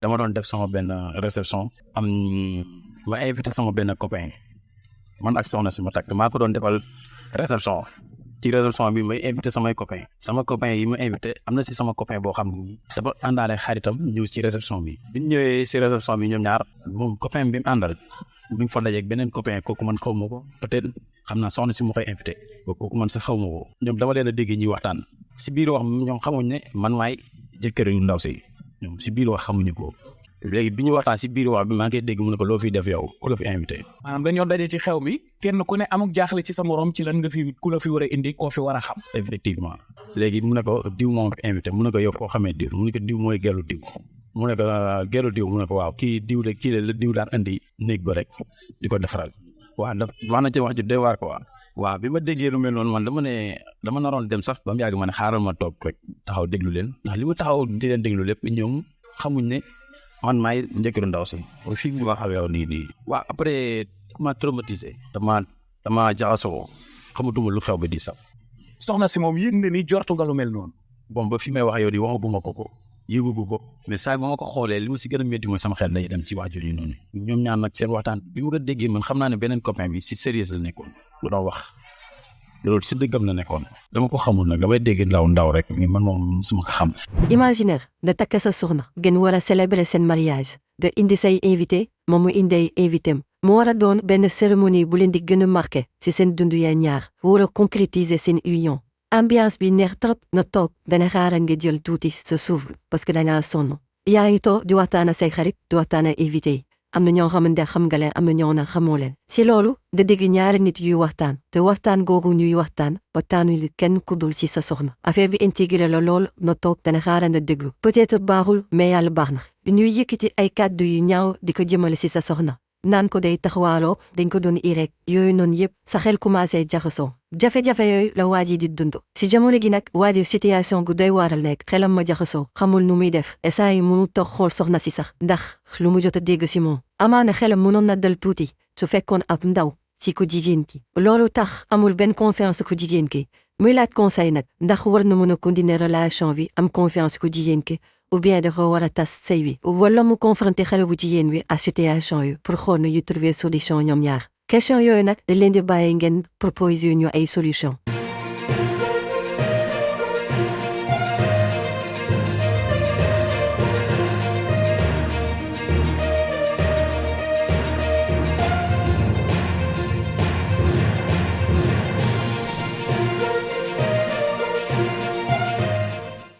dama doon def sama benn réception am ma invité sama benn copain man ak soxna si ma takk maa ko doon defal réception ci réception bi may invité samay copain yi ma invité am na si sama copain boo xam ne dafa àndaale xaritam ñëw ci réception bi biñ ñëwee si réception bi ñoom ñaar moom copain bi mu àndal bi mu fa dajeeg beneen copain kooku man xaw ma ko peut-être xam naa soxna si ma koy invité kooku man sax xaw ma ko ñoom dama leen a dégg ñuy waxtaan si biir wax ñoom xamuñ ne man maay jëkkër yu ndaw si ñoom si biir wax xamuñu ko léegi bi ñu waxtaan si biir wax bi maa ngi koy dégg mu ne ko loo fiy def yow ku la fi invité. maanaam dañoo daje ci xew mi kenn ku ne amuk jaaxle ci sa morom ci lan nga fi ku la fi war a indi koo fi war a xam. effectivement léegi mu ne ko diw moom fi invité mu ne ko yow koo xamee diw mu ne ko diw mooy gelu diw mu ne ko gelu diw mu ne ko waaw kii diw de kii la diw daan indi néeg ba rek di ko defaral waaw da wax na ci wax ju doy waar ko waaw bi ma déggee lu mel noonu man dama naroon dem sax ba mu yàgg ma ne xaaral ma toog rek taxaw déglu leen ndax li ma taxaw di leen déglu lépp ñoom xamuñ ne man maay njëkkiru ndaw si fii bi ma xawee yow nii waaw après dama traumatisé dama jaxasoo xamatuma lu xew ba di sax. soxna si moom yëg na ni jortu nga lu mel noonu. bon ba fi may wax yow di waxaguma ko yëgugu ko mais saa ba ma ko xoolee li ma si gën a métti mooy sama xel day dem ci wax jooju noonu ñoom ñaan nag seen waxtaan bi ma ko déggee man xam naa ne beneen copain bi si sérieux la nekkoon lu doon wax loolu si dëggam la nekkoon dama ko xamul nag damay dégg ndaw rek mais man moom suma ko xam. imaginaire da takk sa soxna ngeen war a célébrer seen mariage da indi say invité moom mu indi ay invité mu war a doon benn cérémonie bu leen di gën a marqué si seen dundu ya ñaar war a concrétiser seen union ambiance bi neex trop nga toog dana xaaral nga jël tuuti sa souffle parce que dangaa sonn yaa ngi toog di waxtaan ak say xarit di waxtaan ak invité yi am na ñoo xamante xam nga leen am na ñoo na xamoo leen si loolu da dégg ñaari nit yuy waxtaan te waxtaan googu ñuy waxtaanu kenn ku dul si sa soxna affaire bi intégré la lool na toog dana xaaral nga déglu peut-être baaxul mais yàlla baax na ñuy yëkkati ay kàddu yu ñaaw di ko jëmale si sa soxna naan ko day taxawaaloo dañ ko doon irek yooyu noonu yëpp sa xel commencé jaxasoo jafe-jafe yooyu la waa ji di dund si jamono gi nag waa ji situation gu doy waaral nekk xelam ma jaxasoo xamul nu muy def essant yi mënu toog xool soxna si sax ndax lu mu jot a dégg si moom amaana xelam mënoon na dal tuuti su fekkoon ab ndaw si ko jigéen ki loolu tax amul benn confiance ko jigéen ki muy laaj conseil nag ndax war na mën a continuer relation bi am confiance ko jigéen ki ou bien dafa war a tas sëy wi wala mu confronter xale bu jigéen wi à situation yi pour xool na yu trouver solution ñoom ñaar question yooyu nag da leen di bàyyi ngeen proposer ñu ay solution